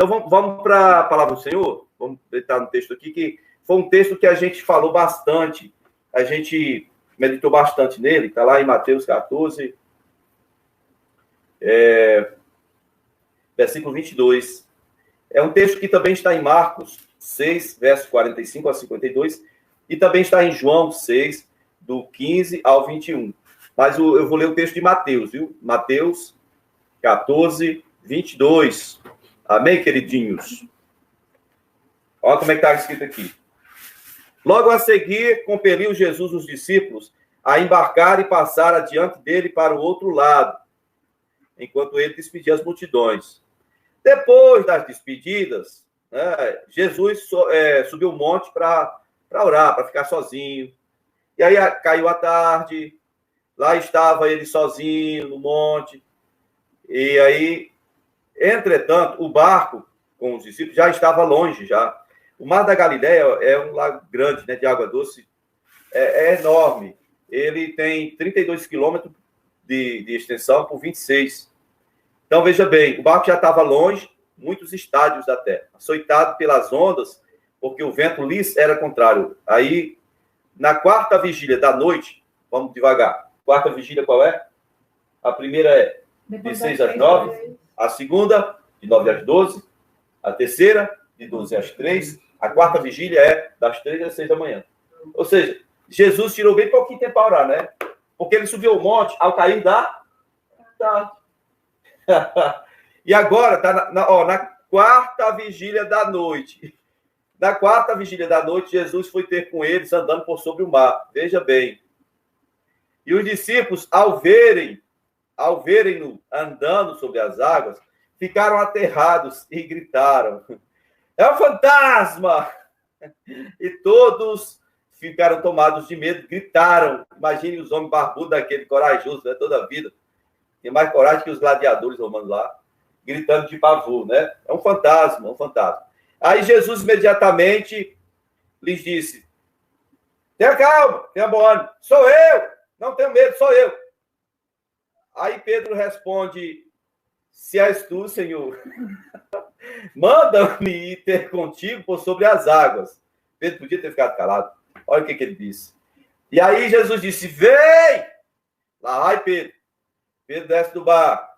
Então, vamos para a palavra do Senhor. Vamos entrar no texto aqui, que foi um texto que a gente falou bastante. A gente meditou bastante nele. Está lá em Mateus 14, versículo 22. É um texto que também está em Marcos 6, versos 45 a 52. E também está em João 6, do 15 ao 21. Mas eu vou ler o texto de Mateus, viu? Mateus 14, 22. Amém, queridinhos? Olha como é que está escrito aqui. Logo a seguir, compeliu Jesus os discípulos a embarcar e passar adiante dele para o outro lado, enquanto ele despedia as multidões. Depois das despedidas, né, Jesus subiu o monte para orar, para ficar sozinho. E aí caiu a tarde, lá estava ele sozinho no monte. E aí, entretanto, o barco com os discípulos já estava longe já. O Mar da Galileia é um lago grande, né, de água doce, é enorme. Ele tem 32 quilômetros de extensão por 26. Então, veja bem, o barco já estava longe, muitos estádios da terra, açoitado pelas ondas, porque o vento lhes era contrário. Aí, na quarta vigília da noite, vamos devagar. Quarta vigília qual é? A primeira é de 6 às 9, a segunda, de 9 às 12, a terceira, de 12 às 3, a quarta vigília é das 3 às 6 da manhã. Ou seja, Jesus tirou bem pouquinho tempo para orar, né? Porque ele subiu o monte ao cair da tarde. E agora está na quarta vigília da noite. Na quarta vigília da noite, Jesus foi ter com eles andando por sobre o mar. Veja bem. E os discípulos, ao verem-no andando sobre as águas, ficaram aterrados e gritaram: é um fantasma! E todos ficaram tomados de medo, gritaram. Imagine os homens barbudos daquele corajoso, né? Toda a vida. Tem mais coragem que os gladiadores romanos lá, gritando de pavor, né? É um fantasma, é um fantasma. Aí Jesus imediatamente lhes disse: tenha calma, tenha bom ânimo, sou eu, não tenho medo, sou eu. Aí Pedro responde: se és tu, Senhor, manda-me ir ter contigo por sobre as águas. Pedro podia ter ficado calado. Olha o que ele disse. E aí Jesus disse: vem! Lá vai Pedro. Pedro desce do barco.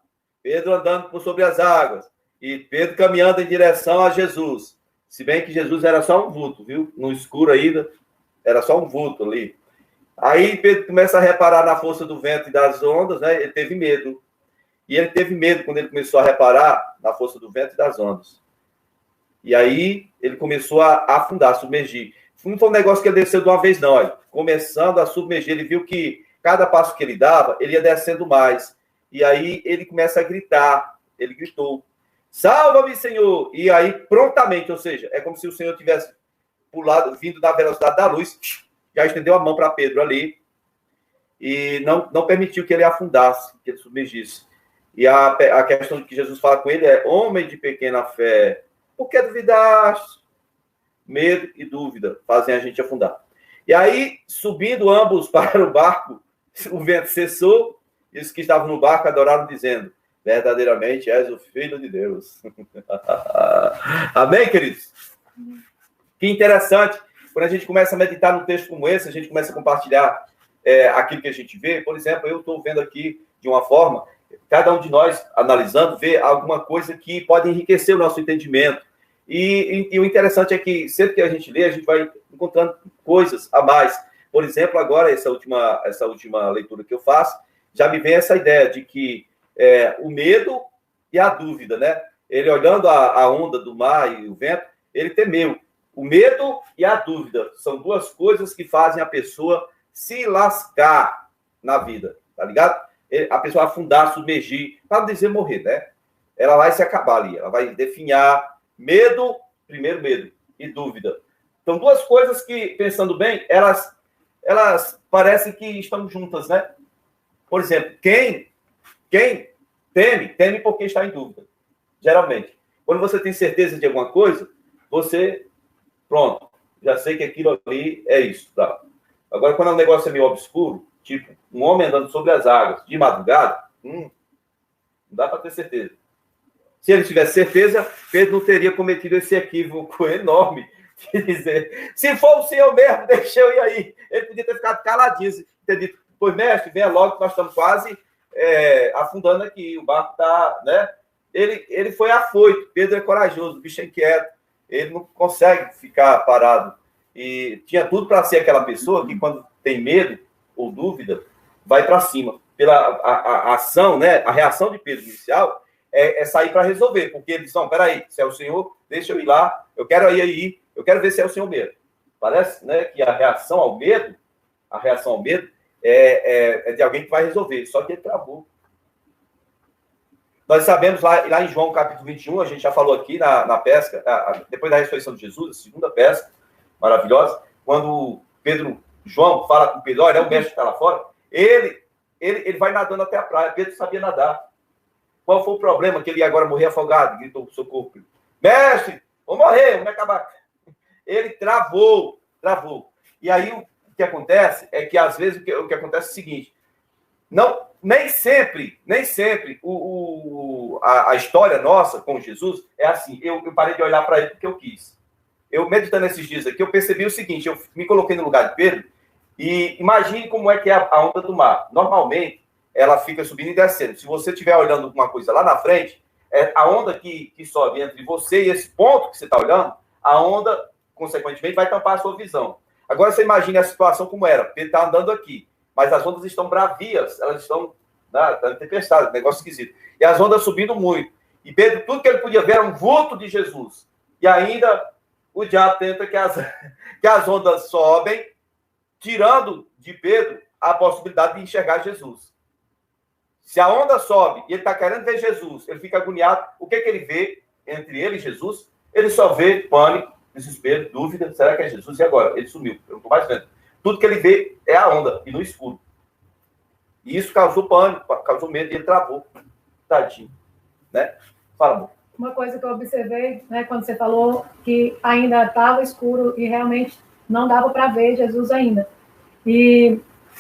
Pedro andando por sobre as águas. E Pedro caminhando em direção a Jesus. Se bem que Jesus era só um vulto, viu? No escuro ainda, era só um vulto ali. Aí Pedro começa a reparar na força do vento e das ondas, né? Ele teve medo. E ele teve medo quando ele começou a reparar na força do vento e das ondas. E aí ele começou a afundar, a submergir. Não foi um negócio que ele desceu de uma vez, não. Olha. Começando a submergir, ele viu que cada passo que ele dava, ele ia descendo mais. E aí ele começa a gritar. Ele gritou: salva-me, Senhor! E aí, prontamente, ou seja, é como se o Senhor tivesse pulado, vindo da velocidade da luz, já estendeu a mão para Pedro ali e não permitiu que ele afundasse, que ele submergisse. E a questão que Jesus fala com ele é: homem de pequena fé, por que duvidaste? Medo e dúvida fazem a gente afundar. E aí, subindo ambos para o barco, o vento cessou e os que estavam no barco adoraram, dizendo: verdadeiramente és o Filho de Deus. Amém, queridos? Que interessante. Quando a gente começa a meditar num texto como esse, a gente começa a compartilhar aquilo que a gente vê. Por exemplo, eu estou vendo aqui de uma forma, cada um de nós, analisando, vê alguma coisa que pode enriquecer o nosso entendimento. E o interessante é que sempre que a gente lê, a gente vai encontrando coisas a mais. Por exemplo, agora, essa última leitura que eu faço, já me vem essa ideia de que o medo e a dúvida, né? Ele olhando a onda do mar e o vento, ele temeu. O medo e a dúvida são duas coisas que fazem a pessoa se lascar na vida, tá ligado? A pessoa afundar, submergir, para não dizer morrer, né? Ela vai se acabar ali, ela vai definhar medo, primeiro medo, e dúvida. São duas coisas que, pensando bem, elas parecem que estão juntas, né? Por exemplo, quem teme porque está em dúvida, geralmente. Quando você tem certeza de alguma coisa, você, pronto, já sei que aquilo ali é isso, tá? Agora, quando o negócio é meio obscuro, tipo, um homem andando sobre as águas de madrugada, não dá para ter certeza. Se ele tivesse certeza, Pedro não teria cometido esse equívoco enorme de dizer, se for o Senhor mesmo, deixa eu ir aí. Ele podia ter ficado caladinho, ter dito, pois mestre, venha logo que nós estamos quase afundando aqui, o barco está, né? Ele foi afoito, Pedro é corajoso, o bicho é inquieto, ele não consegue ficar parado. E tinha tudo para ser aquela pessoa que, quando tem medo ou dúvida, vai para cima. Pela a ação, né? A reação de Pedro inicial é sair para resolver, porque ele disse, não, peraí, se é o Senhor, deixa eu ir lá, eu quero ir, eu quero ver se é o Senhor mesmo. Parece, né, que a reação ao medo é de alguém que vai resolver, só que ele travou. Nós sabemos lá em João capítulo 21, a gente já falou aqui na pesca, depois da ressurreição de Jesus, a segunda pesca maravilhosa, quando João fala com Pedro, olha, é o mestre que está lá fora, ele vai nadando até a praia, Pedro sabia nadar. Qual foi o problema? Que ele ia agora morrer afogado, gritou pro socorro. Mestre, vou morrer, vou me acabar. Ele travou. E aí o que acontece é que, às vezes, o que acontece é o seguinte, nem sempre a história nossa com Jesus é assim. Eu parei de olhar para ele porque eu quis. Eu, meditando esses dias aqui, eu percebi o seguinte, eu me coloquei no lugar de Pedro e imagine como é que é a onda do mar. Normalmente, ela fica subindo e descendo. Se você estiver olhando alguma coisa lá na frente, a onda que sobe entre você e esse ponto que você está olhando, a onda, consequentemente, vai tampar a sua visão. Agora, você imagine a situação como era. Pedro está andando aqui, mas as ondas estão bravias, elas estão na tempestade, negócio esquisito. E as ondas subindo muito. E Pedro, tudo que ele podia ver era um vulto de Jesus. E ainda o diabo tenta que as ondas sobem, tirando de Pedro a possibilidade de enxergar Jesus. Se a onda sobe e ele está querendo ver Jesus, ele fica agoniado. O que ele vê entre ele e Jesus? Ele só vê pânico, desespero, dúvida. Será que é Jesus? E agora? Ele sumiu. Eu não estou mais vendo. Tudo que ele vê é a onda e no escuro. E isso causou pânico, causou medo e ele travou. Tadinho. Né? Fala, amor. Uma coisa que eu observei, né, quando você falou que ainda estava escuro e realmente não dava para ver Jesus ainda. E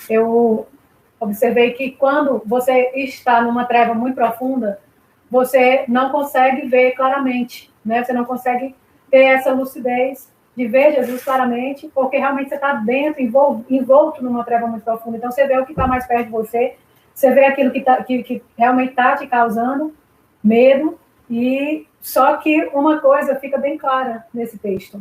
eu observei que quando você está numa treva muito profunda, você não consegue ver claramente, né? Você não consegue ter essa lucidez de ver Jesus claramente, porque realmente você está dentro, envolto numa treva muito profunda. Então, você vê o que está mais perto de você, você vê aquilo que realmente está te causando medo, e só que uma coisa fica bem clara nesse texto.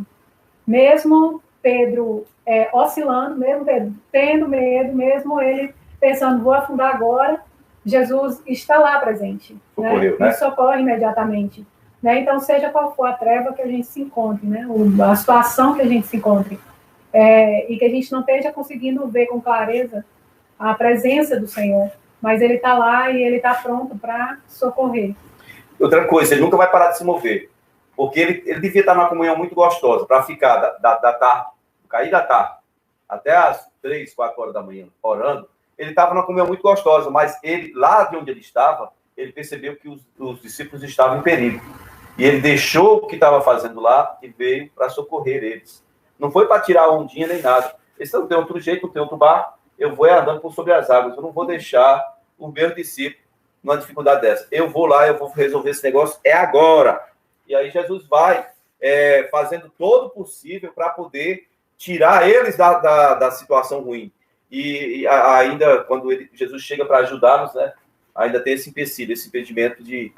Mesmo Pedro oscilando, mesmo Pedro tendo medo, mesmo ele pensando, vou afundar agora, Jesus está lá presente. Socorreu, né? E socorre imediatamente. Né? Então, seja qual for a treva que a gente se encontre, né? A situação que a gente se encontre, e que a gente não esteja conseguindo ver com clareza a presença do Senhor, mas Ele está lá e Ele está pronto para socorrer. Outra coisa, ele nunca vai parar de se mover, porque ele devia estar numa comunhão muito gostosa, para ficar da tarde, cair da tarde, até as 3, 4 horas da manhã, orando. Ele estava numa comunhão muito gostosa, mas ele, lá de onde ele estava, ele percebeu que os discípulos estavam em perigo. E ele deixou o que estava fazendo lá e veio para socorrer eles. Não foi para tirar a ondinha nem nada. Eles não tem outro jeito, não tem outro barco, eu vou andando por sobre as águas, eu não vou deixar o meu discípulo numa dificuldade dessa. Eu vou lá, eu vou resolver esse negócio, é agora. E aí Jesus vai fazendo todo o possível para poder tirar eles da situação ruim. E ainda, quando Jesus chega para ajudá-los, né, ainda tem esse empecilho, esse impedimento de,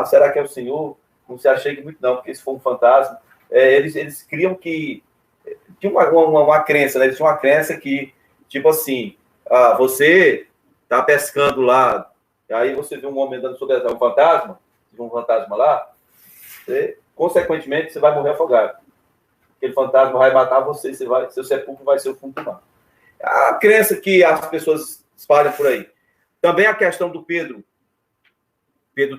será que é o Senhor? Não se achegue muito não, porque se for um fantasma. Eles criam que... Tinha uma crença, né? Eles tinham uma crença que, tipo assim, você tá pescando lá, aí você vê um homem andando sobre um fantasma lá, consequentemente, você vai morrer afogado. Aquele fantasma vai matar você, seu sepulcro vai ser o fundo do mar. A crença que as pessoas espalham por aí. Também a questão do Pedro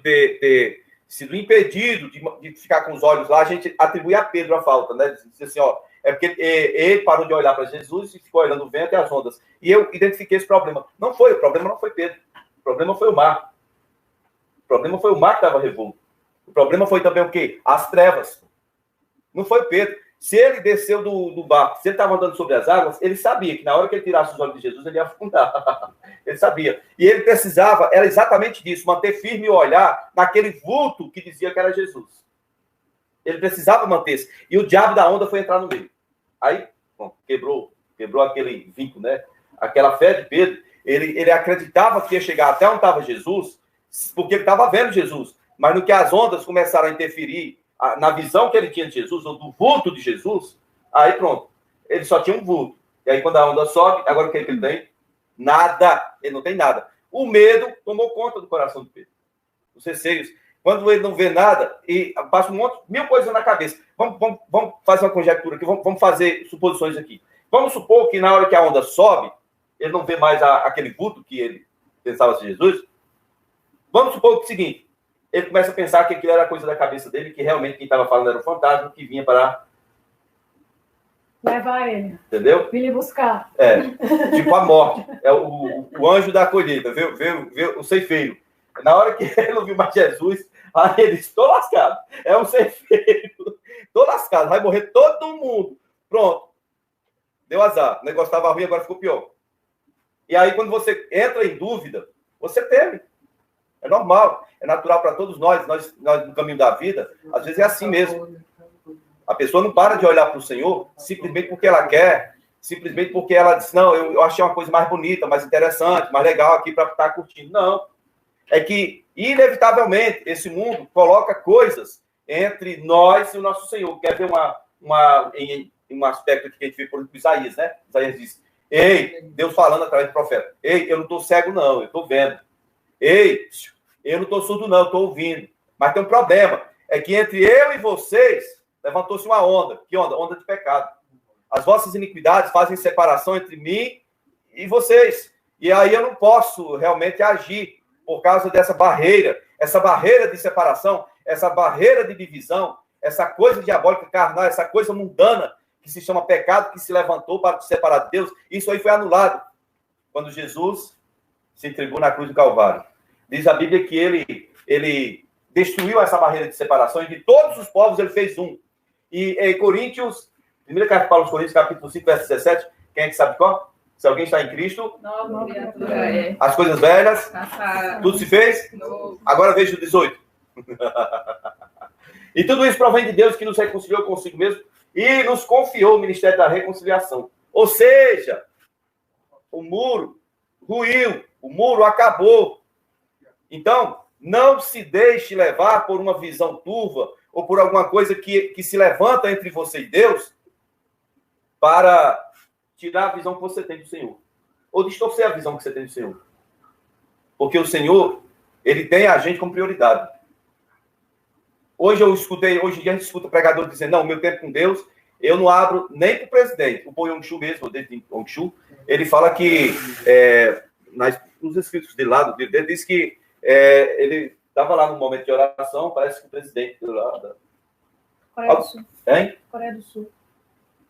ter sido impedido de ficar com os olhos lá, a gente atribui a Pedro a falta, né? Diz assim, é porque ele parou de olhar para Jesus e ficou olhando o vento e as ondas. E eu identifiquei esse problema. O problema não foi Pedro. O problema foi o mar. O problema foi o mar que estava revolto. O problema foi também o quê? As trevas. Não foi Pedro. Se ele desceu do barco, se ele estava andando sobre as águas, ele sabia que na hora que ele tirasse os olhos de Jesus, ele ia afundar. Ele sabia. E ele precisava, era exatamente disso, manter firme o olhar naquele vulto que dizia que era Jesus. Ele precisava manter-se. E o diabo da onda foi entrar no meio. Aí, bom, quebrou aquele vínculo, né? Aquela fé de Pedro. Ele acreditava que ia chegar até onde estava Jesus, porque ele estava vendo Jesus. Mas no que as ondas começaram a interferir na visão que ele tinha de Jesus, ou do vulto de Jesus, aí pronto. Ele só tinha um vulto. E aí quando a onda sobe, agora o que ele tem? Nada. Ele não tem nada. O medo tomou conta do coração de Pedro. Os receios. Quando ele não vê nada, e passa mil coisas na cabeça. Vamos fazer uma conjectura aqui, vamos fazer suposições aqui. Vamos supor que na hora que a onda sobe, ele não vê mais aquele vulto que ele pensava ser Jesus. Vamos supor que é o seguinte, ele começa a pensar que aquilo era coisa da cabeça dele, que realmente quem estava falando era um fantasma que vinha para levar ele. Entendeu? Vir buscar. Tipo a morte. É o anjo da colheita, veio o ceifeiro. Na hora que ele não viu mais Jesus, aí ele disse, estou lascado. É um ceifeiro. Estou lascado, vai morrer todo mundo. Pronto. Deu azar. O negócio estava ruim, agora ficou pior. E aí, quando você entra em dúvida, você teme. É normal, é natural para todos nós no caminho da vida, às vezes é assim mesmo. A pessoa não para de olhar para o Senhor simplesmente porque ela quer, simplesmente porque ela diz, não, eu achei uma coisa mais bonita, mais interessante, mais legal aqui para estar curtindo. Não. É que, inevitavelmente, esse mundo coloca coisas entre nós e o nosso Senhor. Quer ver um aspecto que a gente vê, por exemplo, Isaías, né? Isaías diz, ei, Deus falando através do profeta, ei, eu não estou cego não, eu estou vendo. Ei, eu não estou surdo não, eu estou ouvindo. Mas tem um problema, é que entre eu e vocês levantou-se uma onda. Que onda? Onda de pecado. As vossas iniquidades fazem separação entre mim e vocês. E aí eu não posso realmente agir por causa dessa barreira, essa barreira de separação, essa barreira de divisão, essa coisa diabólica carnal, essa coisa mundana que se chama pecado, que se levantou para te separar de Deus. Isso aí foi anulado quando Jesus se entregou na cruz do Calvário. Diz a Bíblia que ele destruiu essa barreira de separação e de todos os povos ele fez um. E em Coríntios, 1 carta de Paulo aos Coríntios, capítulo 5, verso 17, quem é que sabe qual? Se alguém está em Cristo, nova criatura. As coisas velhas, tudo se fez, agora veja o 18. E tudo isso provém de Deus que nos reconciliou consigo mesmo e nos confiou o ministério da reconciliação. Ou seja, o muro ruiu, o muro acabou. Então, não se deixe levar por uma visão turva ou por alguma coisa que se levanta entre você e Deus para tirar a visão que você tem do Senhor. Ou distorcer a visão que você tem do Senhor. Porque o Senhor, ele tem a gente como prioridade. Hoje em dia a gente escuta o pregador dizendo, não, o meu tempo com Deus, eu não abro nem para o presidente. O Bo Yong-Chu mesmo, o David Yong-Chu, ele fala que, nos escritos dele lá, ele diz que ele estava lá no momento de oração, parece que o presidente lá da Coreia do Sul. Hein? Coreia do Sul.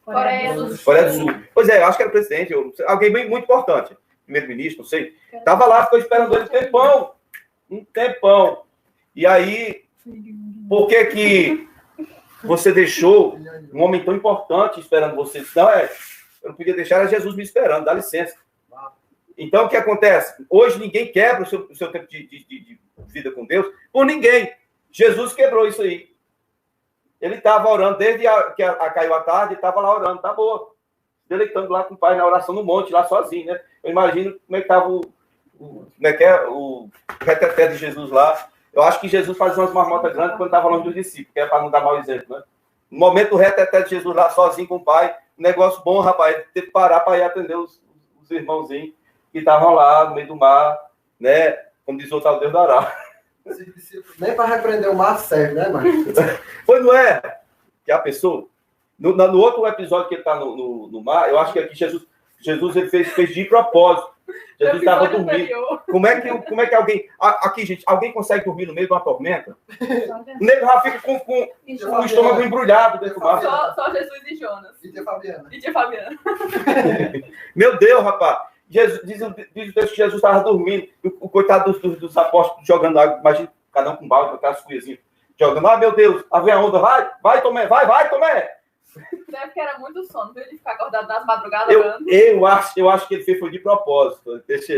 Coreia do Sul. Pois é, eu acho que era o presidente, alguém muito importante, primeiro-ministro, não sei. Estava lá, ficou esperando ele um tempão. E aí, por que você deixou um homem tão importante esperando você? Não, eu não podia deixar, era Jesus me esperando, dá licença. Então, o que acontece? Hoje ninguém quebra o seu tempo de vida com Deus por ninguém. Jesus quebrou isso aí. Ele estava orando, desde que caiu a tarde, ele estava lá orando, tá boa. Deleitando lá com o pai na oração no monte, lá sozinho, né? Eu imagino como é que estava o reteté de Jesus lá. Eu acho que Jesus fazia umas marmotas grandes quando estava longe dos discípulos, que é para não dar mau exemplo, né? No momento do reteté de Jesus lá sozinho com o pai, um negócio bom, rapaz, ele teve que parar para ir atender os irmãozinhos que estavam lá no meio do mar, né? Como diz o tal Deus dará. Nem para repreender o mar serve, né, Marcos? Pois não é? Que a pessoa... No outro episódio que ele está no mar, eu acho que aqui Jesus ele fez de propósito. Jesus estava dormindo. Como é que alguém... Aqui, gente, alguém consegue dormir no meio de uma tormenta? O nego já fica com o estômago embrulhado dentro do mar. Só Jesus e Jonas. E tia Fabiana. Meu Deus, rapaz. Diz o texto que Jesus estava dormindo. O coitado dos apóstolos jogando água. Imagina, cada um com balde, com aquelas cuiazinhas. Jogando. Ah, meu Deus, lá vem a onda. Vai, Tomé, vai, Tomé. Deve que era muito sono, viu? De ficar acordado nas madrugadas Eu, orando. eu acho que ele fez foi de propósito. Deixa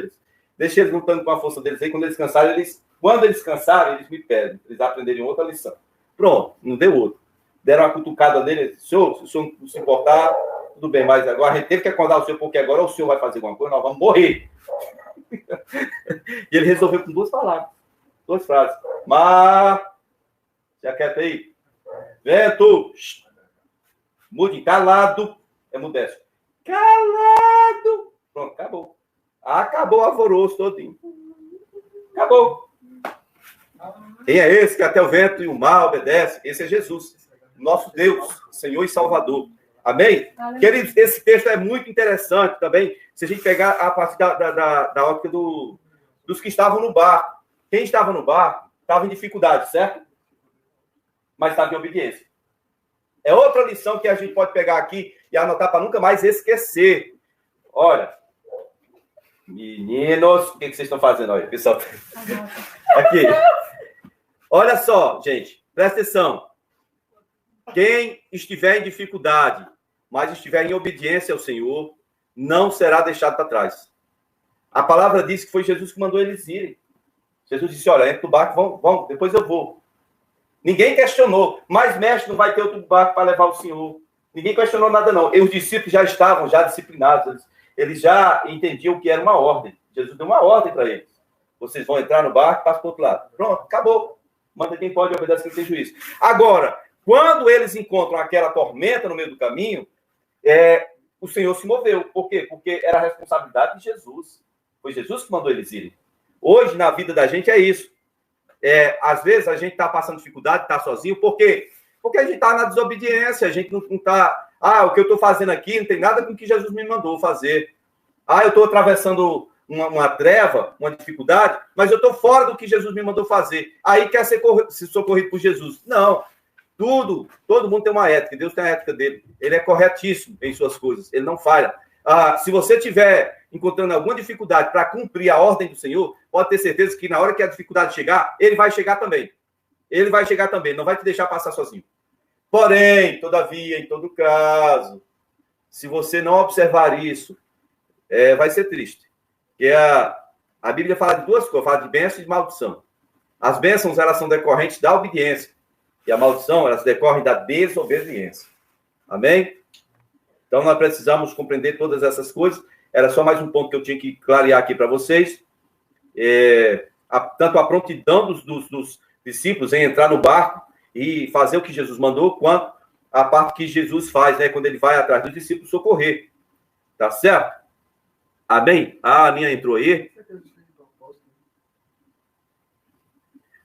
eles lutando com a força deles aí. Quando eles cansarem, eles me pedem. Eles aprenderem outra lição. Pronto, não deu outro. Deram uma cutucada nele. Senhor, se o senhor não se importar, tudo bem, mas agora a gente teve que acordar o senhor, porque agora o senhor vai fazer alguma coisa, nós vamos morrer. E ele resolveu com duas palavras, duas frases. Mas, já quer aí? Vento, mude, calado, emudece. Calado. Pronto, acabou. Acabou o alvoroço todinho. Acabou. Quem é esse que até o vento e o mar obedece? Esse é Jesus, nosso Deus, Senhor e Salvador. Amém? Queridos, esse texto é muito interessante também, se a gente pegar a parte da ótica dos que estavam no barco. Quem estava no barco estava em dificuldade, certo? Mas estava em obediência. É outra lição que a gente pode pegar aqui e anotar para nunca mais esquecer. Olha, meninos, o que vocês estão fazendo aí, pessoal? Aqui. Olha só, gente, presta atenção. Quem estiver em dificuldade, mas estiver em obediência ao Senhor, não será deixado para trás. A palavra diz que foi Jesus que mandou eles irem. Jesus disse, olha, entra no barco, vão, depois eu vou. Ninguém questionou, mas mestre, não vai ter outro barco para levar o Senhor. Ninguém questionou nada, não. E os discípulos já estavam disciplinados. Eles já entendiam o que era uma ordem. Jesus deu uma ordem para eles. Vocês vão entrar no barco e passam para o outro lado. Pronto, acabou. Manda quem pode, obedece quem tem juízo. Agora, quando eles encontram aquela tormenta no meio do caminho, o Senhor se moveu. Por quê? Porque era a responsabilidade de Jesus. Foi Jesus que mandou eles irem. Hoje, na vida da gente, é isso. Às vezes, a gente está passando dificuldade, está sozinho. Por quê? Porque a gente está na desobediência. A gente não está... o que eu estou fazendo aqui não tem nada com o que Jesus me mandou fazer. Eu estou atravessando uma treva, uma dificuldade, mas eu estou fora do que Jesus me mandou fazer. Aí quer ser socorrido por Jesus. Não. Todo mundo tem uma ética. Deus tem a ética dele. Ele é corretíssimo em suas coisas. Ele não falha. Se você estiver encontrando alguma dificuldade para cumprir a ordem do Senhor, pode ter certeza que na hora que a dificuldade chegar, ele vai chegar também. Ele vai chegar também. Não vai te deixar passar sozinho. Porém, todavia, em todo caso, se você não observar isso, vai ser triste. Porque a Bíblia fala de duas coisas, fala de bênção e de maldição. As bênçãos, elas são decorrentes da obediência. E a maldição, elas decorrem da desobediência. Amém? Então, nós precisamos compreender todas essas coisas. Era só mais um ponto que eu tinha que clarear aqui para vocês. Tanto a prontidão dos discípulos em entrar no barco e fazer o que Jesus mandou, quanto a parte que Jesus faz, né, quando ele vai atrás dos discípulos socorrer. Tá certo? Amém? A Aninha entrou aí.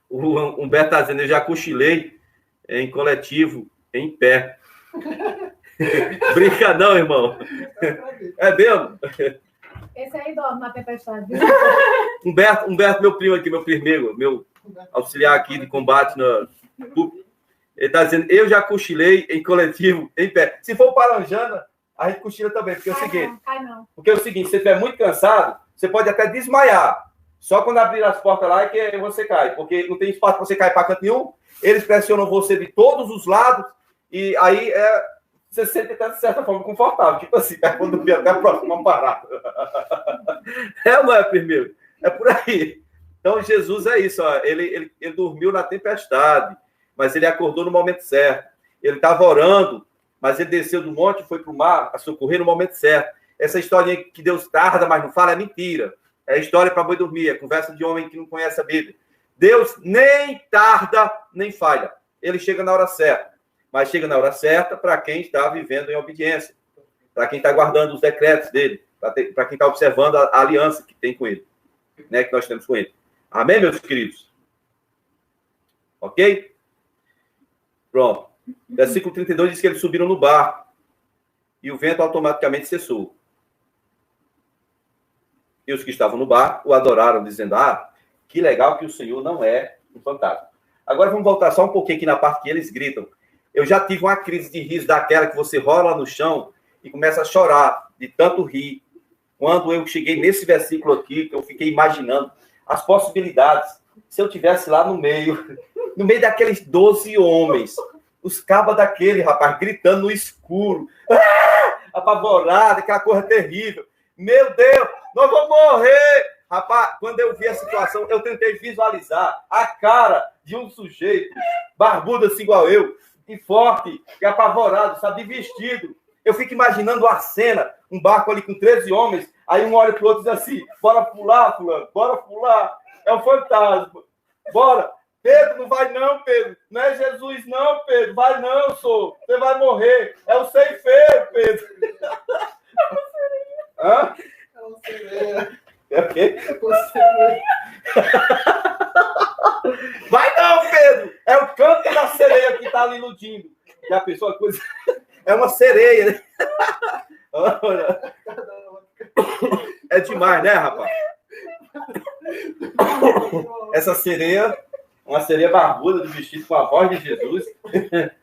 O Humberto está dizendo, eu já cochilei em coletivo, em pé. Brinca não, irmão. É mesmo? Esse aí dorme na tempestade. Humberto, meu primo aqui, meu primeiro, meu auxiliar aqui de combate. Ele está dizendo, eu já cochilei em coletivo, em pé. Se for paranjana, a gente cochila também, porque é o seguinte. Não. Porque é o seguinte, se você estiver muito cansado, você pode até desmaiar. Só quando abrir as portas lá é que você cai, porque não tem espaço para você cair para canto nenhum. Eles pressionam você de todos os lados, e aí você se sente até de certa forma confortável. Tipo assim, quando dormir até a próxima parada. Ou não é, primeiro? É por aí. Então, Jesus é isso. Ó, ele dormiu na tempestade, mas ele acordou no momento certo. Ele estava orando, mas ele desceu do monte e foi para o mar a socorrer no momento certo. Essa historinha que Deus tarda, mas não fala, é mentira. É história para boi dormir, é conversa de homem que não conhece a Bíblia. Deus nem tarda, nem falha. Ele chega na hora certa. Mas chega na hora certa para quem está vivendo em obediência. Para quem está guardando os decretos dele. Para quem está observando a aliança que tem com ele. Né, que nós temos com ele. Amém, meus queridos? Ok? Pronto. Versículo 32 diz que eles subiram no barco. E o vento automaticamente cessou. E os que estavam no barco o adoraram, dizendo, que legal que o Senhor não é um fantasma. Agora vamos voltar só um pouquinho aqui na parte que eles gritam. Eu já tive uma crise de riso daquela que você rola no chão e começa a chorar de tanto rir. Quando eu cheguei nesse versículo aqui, que eu fiquei imaginando as possibilidades. Se eu tivesse lá no meio daqueles 12 homens, os cabas daquele, rapaz, gritando no escuro. Apavorado, aquela coisa terrível. Meu Deus, nós vamos morrer. Rapaz, quando eu vi a situação, eu tentei visualizar a cara de um sujeito, barbudo assim igual eu, e forte, e apavorado, sabe, vestido. Eu fico imaginando a cena, um barco ali com 13 homens, aí um olha pro outro e diz assim, bora pular, fulano, bora pular. É um fantasma. Bora. Pedro, não vai não, Pedro. Não é Jesus não, Pedro. Vai não, sou. Você vai morrer. É o ceifeiro, Pedro. Hã? É uma sereia. É o quê? É uma sereia. Vai não, Pedro. É o canto da sereia que tá ali iludindo. Já pensou a coisa? É uma sereia, né? Olha. É demais, né, rapaz? Essa sereia, uma sereia barbuda do vestido com a voz de Jesus.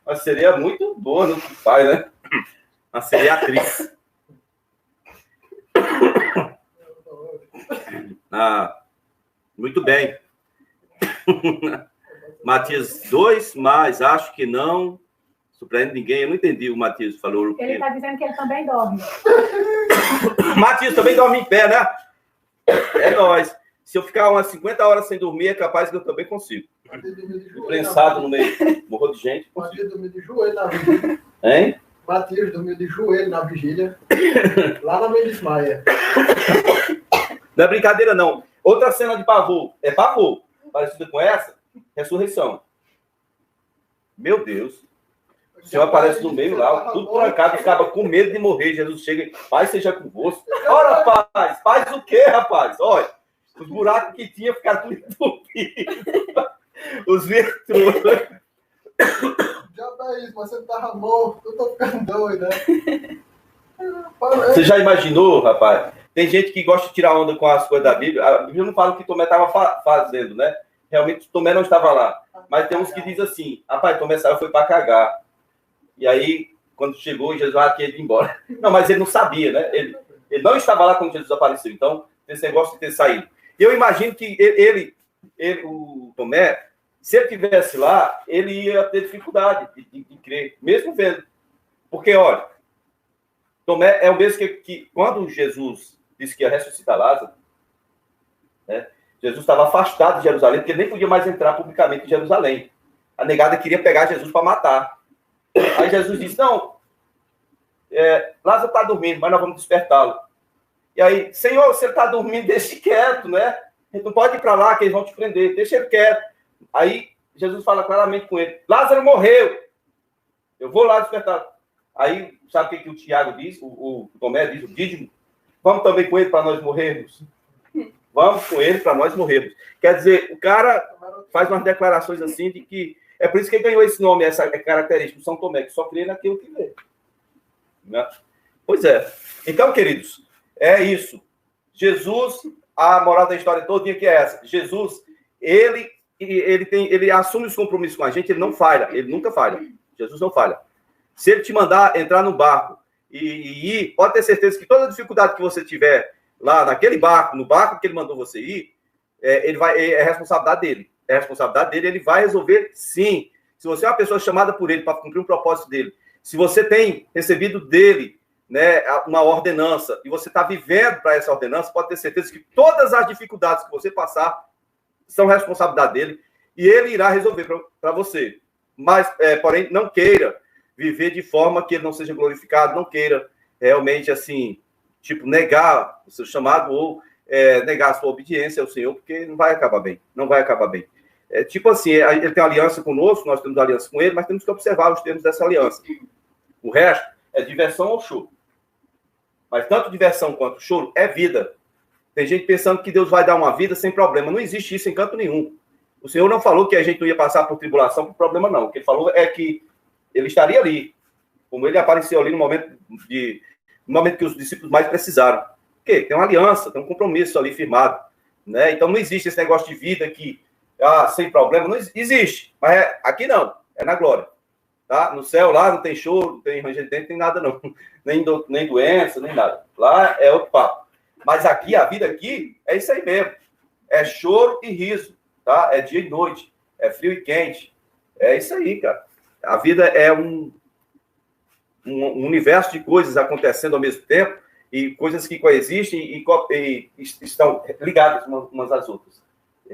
Uma sereia muito boa no que faz, né? Uma sereia atriz. Muito bem. Matias 2, mas acho que não surpreende ninguém. Eu não entendi o Matias falou. Ele está dizendo que ele também dorme. Matias também dorme em pé, né? É nóis. Se eu ficar umas 50 horas sem dormir, é capaz que eu também consigo. Prensado no meio, morro de gente. Matias dormiu de joelho na vigília. Hein? Matias dormiu de joelho na vigília. Lá na Mendes Maia. Não é brincadeira, não. Outra cena de pavor. É pavor. Parecida com essa. Ressurreição. Meu Deus. O Senhor aparece no meio lá, tudo trancado, ficava com medo de morrer. Jesus chega e, Pai, seja convosco. Ora, paz. Paz o quê, rapaz? Olha, os buracos que tinha ficaram tudo entupidos. Os virtuos. Já tá isso, mas você tava morto. Eu tô ficando doido, né? Você já imaginou, rapaz? Tem gente que gosta de tirar onda com as coisas da Bíblia. A Bíblia não fala o que Tomé estava fazendo, né? Realmente, Tomé não estava lá. Mas tem uns que dizem assim, rapaz, Tomé saiu, foi para cagar. E aí, quando chegou, Jesus tinha ido embora. Não, mas ele não sabia, né? Ele não estava lá quando Jesus apareceu. Então, esse negócio de ter saído. Eu imagino que o Tomé, se ele estivesse lá, ele ia ter dificuldade de crer, mesmo vendo. Porque, olha, Tomé é o mesmo que quando Jesus disse que ia ressuscitar Lázaro, né? Jesus estava afastado de Jerusalém, porque ele nem podia mais entrar publicamente em Jerusalém. A negada queria pegar Jesus para matar. Aí Jesus disse, não, Lázaro está dormindo, mas nós vamos despertá-lo. E aí, Senhor, se ele está dormindo, deixe quieto, né? Ele não pode ir para lá, que eles vão te prender, deixa ele quieto. Aí Jesus fala claramente com ele, Lázaro morreu, eu vou lá despertá-lo. Aí, sabe o que o Tiago diz, o Tomé diz, o Dídimo? Vamos também com ele para nós morrermos. Vamos com ele para nós morrermos. Quer dizer, o cara faz umas declarações assim de que... É por isso que ele ganhou esse nome, essa característica, São Tomé, que só crê naquilo que vê. Né? Pois é. Então, queridos, é isso. Jesus, a moral da história toda que é essa. Jesus, ele assume os compromissos com a gente, ele não falha, ele nunca falha. Jesus não falha. Se ele te mandar entrar no barco e ir, pode ter certeza que toda dificuldade que você tiver lá naquele barco, no barco que ele mandou você ir, é responsabilidade dele. É responsabilidade dele, ele vai resolver sim. Se você é uma pessoa chamada por ele para cumprir um propósito dele, se você tem recebido dele, né, uma ordenança, e você está vivendo para essa ordenança, pode ter certeza que todas as dificuldades que você passar são responsabilidade dele, e ele irá resolver para você. Mas, porém, não queira viver de forma que ele não seja glorificado, não queira realmente, assim, tipo, negar o seu chamado ou negar a sua obediência ao Senhor, porque não vai acabar bem, não vai acabar bem. Tipo assim, ele tem uma aliança conosco, nós temos aliança com ele, mas temos que observar os termos dessa aliança. O resto é diversão ou choro. Mas tanto diversão quanto choro é vida. Tem gente pensando que Deus vai dar uma vida sem problema. Não existe isso em canto nenhum. O Senhor não falou que a gente não ia passar por tribulação, por problema, não. O que ele falou é que ele estaria ali, como ele apareceu ali no momento que os discípulos mais precisaram. Porque tem uma aliança, tem um compromisso ali firmado. Né? Então não existe esse negócio de vida que, sem problema, não existe. Mas aqui não, é na glória. Tá? No céu lá não tem choro, não tem ranger de dente, nem nada não. Nem doença, nem nada. Lá é outro papo. Mas aqui, a vida aqui, é isso aí mesmo. É choro e riso, tá? É dia e noite, é frio e quente. É isso aí, cara. A vida é um universo de coisas acontecendo ao mesmo tempo e coisas que coexistem e estão ligadas umas às outras.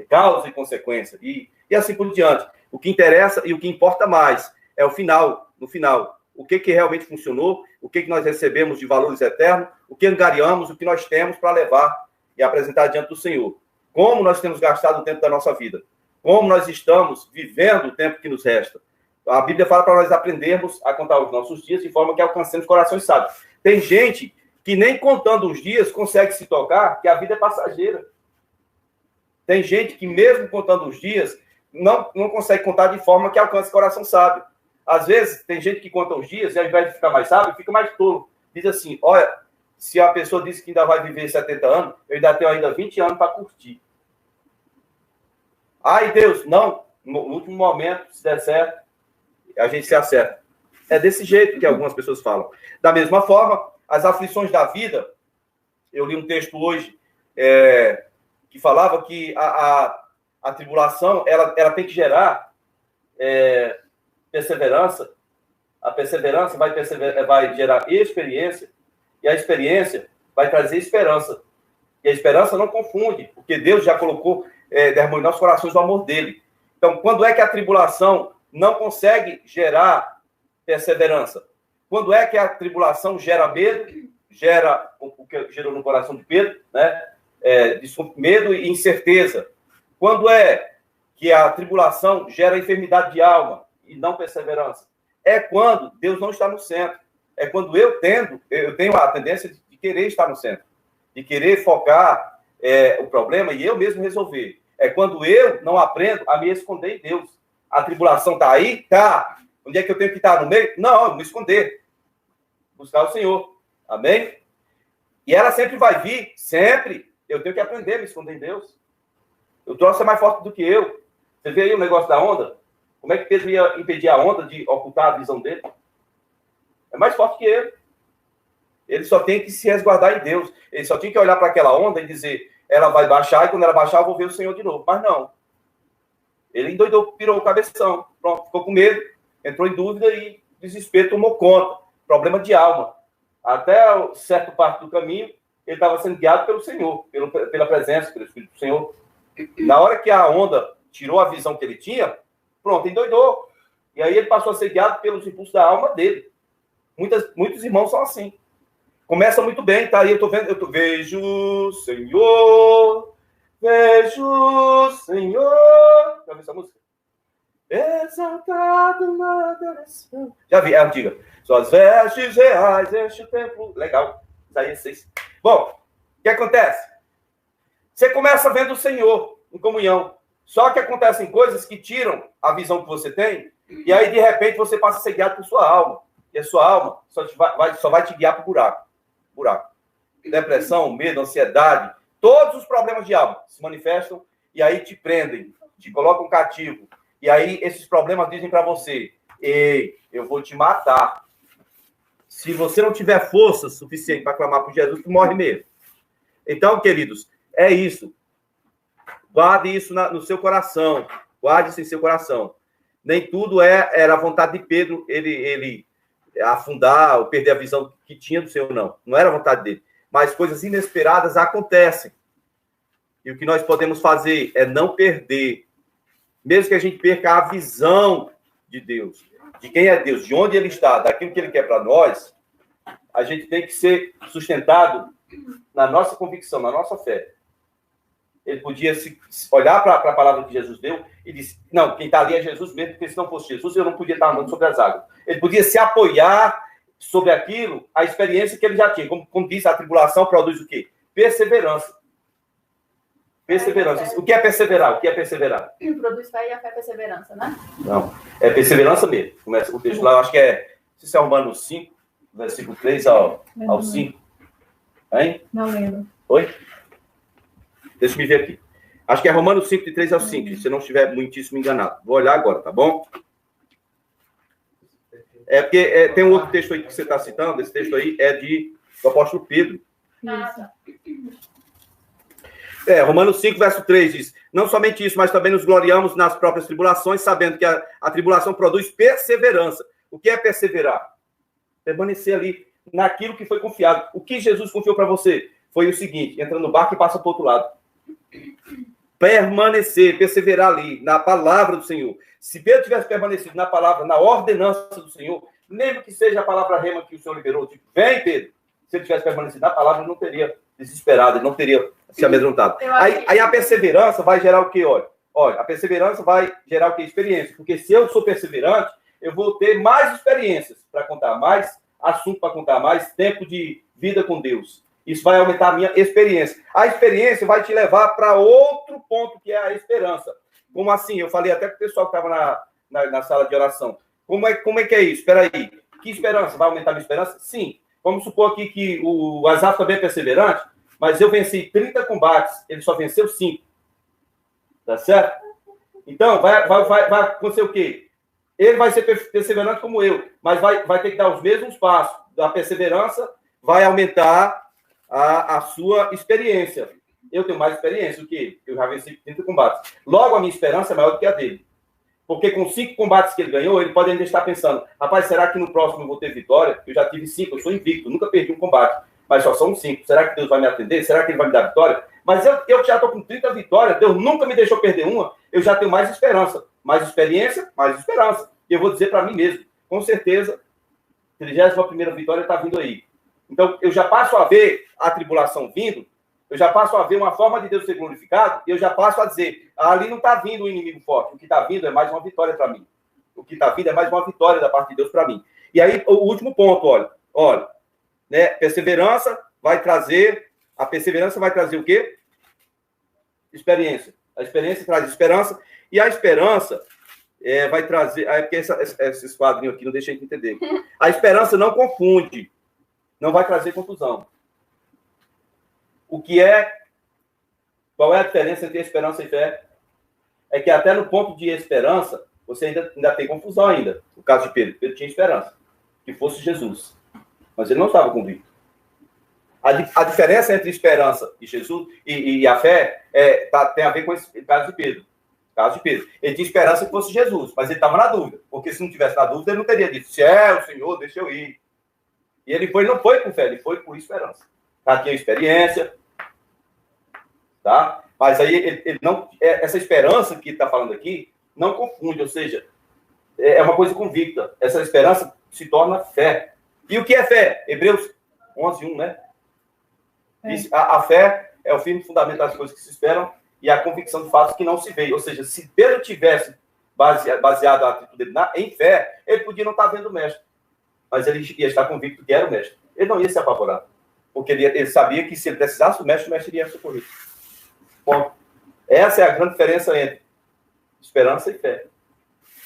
Causa e consequência. E assim por diante. O que interessa e o que importa mais é o final, no final. O que realmente funcionou, o que nós recebemos de valores eternos, o que angariamos, o que nós temos para levar e apresentar diante do Senhor. Como nós temos gastado o tempo da nossa vida. Como nós estamos vivendo o tempo que nos resta. A Bíblia fala para nós aprendermos a contar os nossos dias de forma que alcancemos corações sábios. Tem gente que nem contando os dias consegue se tocar que a vida é passageira. Tem gente que mesmo contando os dias não consegue contar de forma que alcance coração sábio. Às vezes tem gente que conta os dias e ao invés de ficar mais sábio, fica mais tolo. Diz assim, olha, se a pessoa disse que ainda vai viver 70 anos, eu ainda tenho ainda 20 anos para curtir. Ai, Deus, não. No último momento, se der certo, a gente se acerta. É desse jeito que algumas pessoas falam. Da mesma forma, as aflições da vida, eu li um texto hoje que falava que a tribulação ela tem que gerar perseverança. A perseverança vai gerar experiência, e a experiência vai trazer esperança. E a esperança não confunde, porque Deus já colocou, derramou em nossos corações o amor dele. Então, quando é que a tribulação não consegue gerar perseverança? Quando é que a tribulação gera medo, gera o que gerou no coração de Pedro, né? Medo e incerteza. Quando é que a tribulação gera enfermidade de alma e não perseverança? É quando Deus não está no centro. É quando eu tenho a tendência de querer estar no centro, de querer focar o problema e eu mesmo resolver. É quando eu não aprendo a me esconder em Deus. A tribulação está aí? Tá. Onde é que eu tenho que estar? No meio? Não, me esconder. Buscar o Senhor. Amém? E ela sempre vai vir, sempre. Eu tenho que aprender a me esconder em Deus. O troço é mais forte do que eu. Você vê aí o negócio da onda? Como é que Pedro ia impedir a onda de ocultar a visão dele? É mais forte que ele. Ele só tem que se resguardar em Deus. Ele só tinha que olhar para aquela onda e dizer, ela vai baixar, e quando ela baixar, eu vou ver o Senhor de novo. Mas não. Ele endoidou, pirou o cabeção. Pronto, ficou com medo, entrou em dúvida e desespero tomou conta. Problema de alma. Até certa parte do caminho, ele estava sendo guiado pelo Senhor, pela presença, pelo Espírito do Senhor. Na hora que a onda tirou a visão que ele tinha, pronto, endoidou. E aí ele passou a ser guiado pelos impulsos da alma dele. Muitos irmãos são assim. Começa muito bem, tá aí, eu vejo, Senhor, vejo, Senhor. Já viu essa música? Exaltado na adoração. Já vi, é antiga. Suas vestes reais, este o templo. Legal. Isaías 6. Bom, o que acontece? Você começa vendo o Senhor em comunhão. Só que acontecem coisas que tiram a visão que você tem, e aí, de repente, você passa a ser guiado por sua alma. E a sua alma só vai te guiar para o buraco. Depressão, medo, ansiedade, todos os problemas de alma se manifestam e aí te prendem, te colocam cativo. E aí esses problemas dizem para você, ei, eu vou te matar. Se você não tiver força suficiente para clamar por Jesus, tu morre mesmo. Então, queridos, é isso. Guarde isso no seu coração. Guarde isso em seu coração. Nem tudo era a vontade de Pedro, ele afundar ou perder a visão que tinha do Senhor, não. Não era a vontade dele. Mas coisas inesperadas acontecem. E o que nós podemos fazer é não perder. Mesmo que a gente perca a visão de Deus, de quem é Deus, de onde Ele está, daquilo que Ele quer para nós, a gente tem que ser sustentado na nossa convicção, na nossa fé. Ele podia olhar para a palavra que Jesus deu e disse, não, quem está ali é Jesus mesmo, porque se não fosse Jesus, eu não podia estar andando sobre as águas. Ele podia se apoiar sobre aquilo, a experiência que ele já tinha. Como diz, a tribulação produz o quê? Perseverança. Perseverança. O que é perseverar? O que é perseverar? Produz fé e a fé é perseverança, né? Não, é perseverança mesmo. Começa o texto lá, eu acho que não sei se é Romanos 5, versículo 3 ao 5. Hein? Não lembro. Oi? Deixa eu me ver aqui. Acho que é Romanos 5, de 3 ao 5, se eu não estiver muitíssimo enganado. Vou olhar agora, tá bom? É porque tem um outro texto aí que você está citando, esse texto aí é do apóstolo Pedro. Isso. Romanos 5, verso 3 diz, Não somente isso, mas também nos gloriamos nas próprias tribulações, sabendo que a tribulação produz perseverança. O que é perseverar? Permanecer ali naquilo que foi confiado. O que Jesus confiou para você foi o seguinte: entra no barco e passa para o outro lado. Permanecer, perseverar ali, na palavra do Senhor. Se Pedro tivesse permanecido na palavra, na ordenança do Senhor, mesmo que seja a palavra rema que o Senhor liberou, tipo, vem, Pedro. Se ele tivesse permanecido na palavra, ele não teria desesperado, ele não teria se amedrontado. Aí a perseverança vai gerar o quê? Olha, a perseverança vai gerar o quê? Experiência. Porque se eu sou perseverante, eu vou ter mais experiências para contar, mais assunto para contar, mais tempo de vida com Deus. Isso vai aumentar a minha experiência. A experiência vai te levar para outro ponto, que é a esperança. Como assim? Eu falei até com o pessoal que estava na sala de oração. Como é que é isso? Espera aí. Que esperança? Vai aumentar a minha esperança? Sim. Vamos supor aqui que o Asaf também é perseverante, mas eu venci 30 combates, ele só venceu 5. Tá certo? Então, vai acontecer o quê? Ele vai ser perseverante como eu, mas vai ter que dar os mesmos passos. A perseverança vai aumentar a sua experiência. Eu tenho mais experiência do que ele. Eu já venci 30 combates. Logo, a minha esperança é maior do que a dele. Porque com 5 combates que ele ganhou, ele pode ainda estar pensando, rapaz, será que no próximo eu vou ter vitória? Eu já tive 5, eu sou invicto, nunca perdi um combate. Mas só são 5. Será que Deus vai me atender? Será que ele vai me dar vitória? Mas eu já estou com 30 vitórias, Deus nunca me deixou perder uma, eu já tenho mais esperança. Mais experiência, mais esperança. E eu vou dizer para mim mesmo, com certeza, a 31ª vitória está vindo aí. Então, eu já passo a ver a tribulação vindo, eu já passo a ver uma forma de Deus ser glorificado, e eu já passo a dizer, ali não está vindo um inimigo forte, o que está vindo é mais uma vitória para mim. O que está vindo é mais uma vitória da parte de Deus para mim. E aí, o último ponto, olha, né, a perseverança vai trazer o quê? Experiência. A experiência traz esperança, e a esperança vai trazer... porque esses quadrinhos aqui não deixam a gente entender. A esperança não confunde, não vai trazer confusão. Qual é a diferença entre esperança e fé? É que até no ponto de esperança, você ainda tem confusão ainda. No caso de Pedro, Pedro tinha esperança, que fosse Jesus. Mas ele não estava convicto. A diferença entre esperança e Jesus e a fé tem a ver com esse caso de Pedro. Ele tinha esperança que fosse Jesus, mas ele estava na dúvida. Porque se não tivesse na dúvida, ele não teria dito, se é o Senhor, deixa eu ir. E ele não foi com fé, ele foi por esperança. Já tinha experiência, tá? Mas aí ele não... Essa esperança que está falando aqui não confunde, ou seja, é uma coisa convicta. Essa esperança se torna fé. E o que é fé? Hebreus 11:1, né? A fé é o firme fundamento das coisas que se esperam e a convicção de fatos que não se veem. Ou seja, se Pedro tivesse baseado a atitude dele em fé, ele podia não estar vendo o mestre. Mas ele ia estar convicto que era o mestre. Ele não ia se apavorar. Porque ele sabia que se ele precisasse do mestre, o mestre iria socorrer. Bom, essa é a grande diferença entre esperança e fé.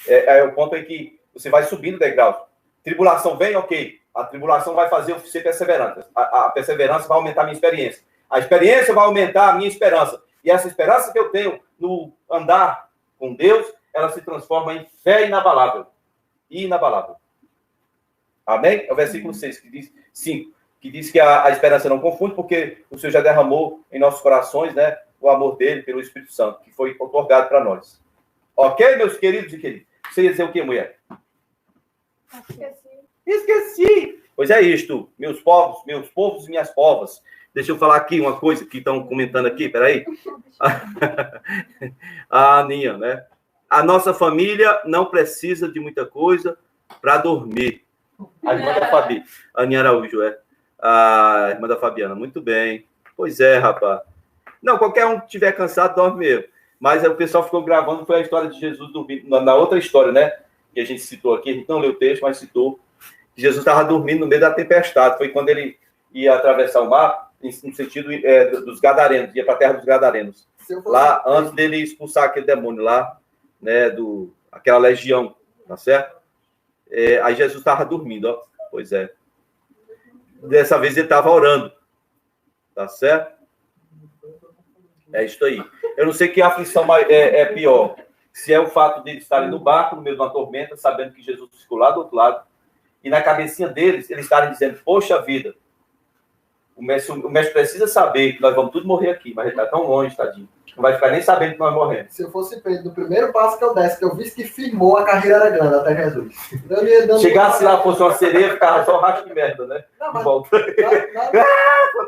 É o ponto em que você vai subindo degraus. Tribulação vem, ok. A tribulação vai fazer eu ser perseverante. A perseverança vai aumentar a minha experiência. A experiência vai aumentar a minha esperança. E essa esperança que eu tenho no andar com Deus, ela se transforma em fé inabalável. Inabalável. Amém? É o versículo 6, que diz 5, que diz que a esperança não confunde, porque o Senhor já derramou em nossos corações, né, o amor dele pelo Espírito Santo, que foi otorgado para nós. Ok, meus queridos e queridas? Você ia dizer o quê, mulher? Esqueci! Pois é isto, meus povos e minhas povas. Deixa eu falar aqui uma coisa que estão comentando aqui, peraí. A Aninha, né? A nossa família não precisa de muita coisa para dormir. A irmã da Fabi, a Aninha Araújo, a irmã da Fabiana. Muito bem. Pois é, rapaz. Não, qualquer um que estiver cansado, dorme mesmo. Mas o pessoal ficou gravando, foi a história de Jesus dormindo. Na outra história, né? Que a gente citou aqui, a gente não leu o texto, mas citou. Jesus estava dormindo no meio da tempestade. Foi quando ele ia atravessar o mar, no sentido dos Gadarenos, ia para a terra dos Gadarenos. Lá, antes dele expulsar aquele demônio lá, né? Aquela legião, tá certo? Aí Jesus estava dormindo, ó. Pois é. Dessa vez ele estava orando. Tá certo? É isso aí. Eu não sei que aflição é pior. Se é o fato deles estarem no barco, no meio de uma tormenta, sabendo que Jesus ficou lá do outro lado, e na cabecinha deles, eles estarem dizendo, poxa vida, O mestre precisa saber que nós vamos tudo morrer aqui, mas ele está tão longe, tadinho. Não vai ficar nem sabendo que nós morremos. Se eu fosse Pedro, no primeiro passo que eu desse, que eu visse que firmou, a carreira era grande até Jesus. Chegasse lá, fosse uma sereia, ficava só um racho de merda, né? Não, mas... Volta.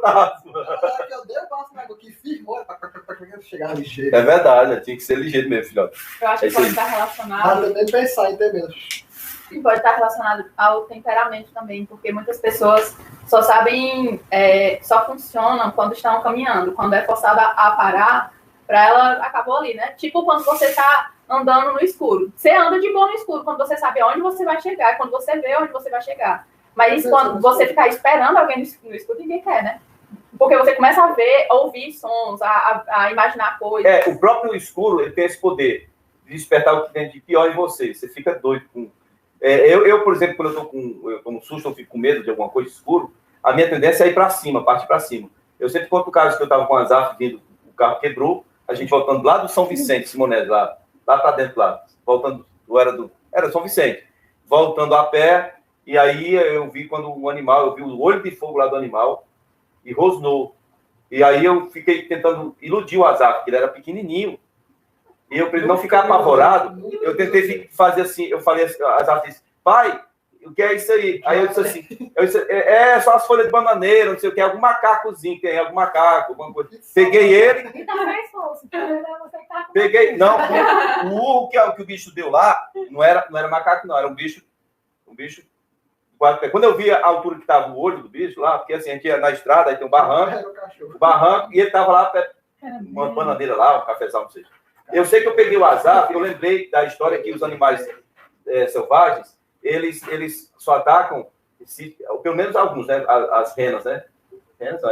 Na hora que eu dei o passo na água, que firmou, chegar ligeiro. É verdade, tinha que ser ligeiro mesmo, filhote. Eu acho que pode estar Mas relacionado. também pensar em ter medo. E pode estar relacionado ao temperamento também, porque muitas pessoas só sabem, só funcionam quando estão caminhando. Quando é forçada a parar, para ela acabou ali, né? Tipo quando você está andando no escuro. Você anda de boa no escuro, quando você sabe onde você vai chegar, quando você vê onde você vai chegar. Mas quando você ficar esperando alguém no escuro, ninguém quer, né? Porque você começa a ver, ouvir sons, a imaginar coisas. O próprio escuro, ele tem esse poder de despertar o que tem de pior em você. Você fica doido com... Eu, por exemplo, quando eu tomo susto, eu fico com medo de alguma coisa escuro, a minha tendência é ir para cima, partir para cima. Eu sempre conto o caso que eu estava com a Azaf vindo, o carro quebrou, a gente voltando lá do São Vicente, Simonese, lá para dentro, lá, voltando, era São Vicente, voltando a pé, e aí eu vi quando o animal, eu vi o olho de fogo lá do animal, e rosnou. E aí eu fiquei tentando iludir o Azaf, que ele era pequenininho, e eu, para ele não ficar apavorado, eu tentei fazer assim, eu falei assim, a Azaf disse, pai, o que é isso aí? Aí eu disse assim, só as folhas de bananeira, não sei o que, algum macacozinho, tem algum macaco, alguma coisa. Peguei ele. E talvez fosse, você tá com Peguei, não, o urro que o bicho deu lá, não era macaco, não, era um bicho quando eu vi a altura que estava o olho do bicho lá, porque assim, a gente ia na estrada, aí tem um barranco, e ele estava lá, uma bananeira lá, um cafezal, não sei. Eu sei que eu peguei o Azaf, eu lembrei da história que os animais selvagens, eles só atacam, pelo menos alguns, né? As renas, né? Renas,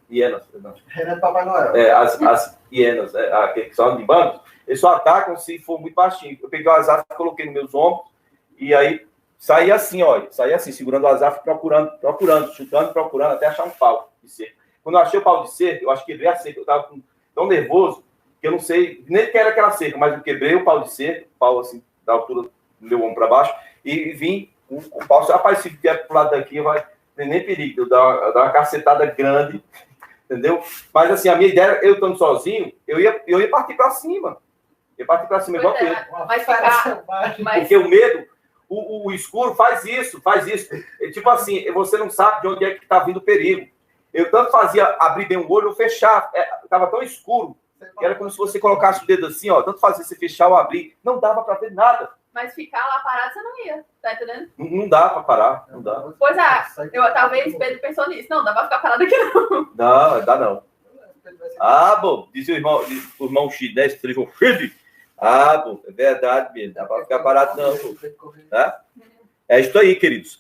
hienas. Rena de Papai Noel. As hienas, que são de bandos, eles só atacam se for muito baixinho. Eu peguei o Azaf, coloquei nos meus ombros, e aí saí assim, segurando o Azaf, procurando, chutando, procurando, até achar um pau de cerca. Quando eu achei o pau de cerca, eu acho que quebrei a cerca, eu estava tão nervoso, que eu não sei nem que era aquela cerca, mas eu quebrei o pau de cerca, o pau assim, da altura do meu ombro para baixo, e vim com o pau. Rapaz, se vier pro lado daqui, vai ter nem perigo, eu dar uma cacetada grande, entendeu? Mas assim, a minha ideia, eu estando sozinho, eu ia partir para cima. Eu ia partir para cima igual ele. Porque o medo, o escuro faz isso. Tipo assim, você não sabe de onde é que está vindo o perigo. Eu tanto fazia abrir bem o olho ou fechar, estava tão escuro. Era como se você colocasse o dedo assim, ó, tanto fazia você fechar ou abrir, não dava para ver nada. Mas ficar lá parado você não ia, tá entendendo? Não dá para parar, não dá. Pois talvez Pedro pensou nisso. Não, dá para ficar parado aqui não. Não, dá não. Bom, dizia o irmão X10, Filho. Bom, é verdade mesmo, dá para ficar parado não. Tá? É isso aí, queridos.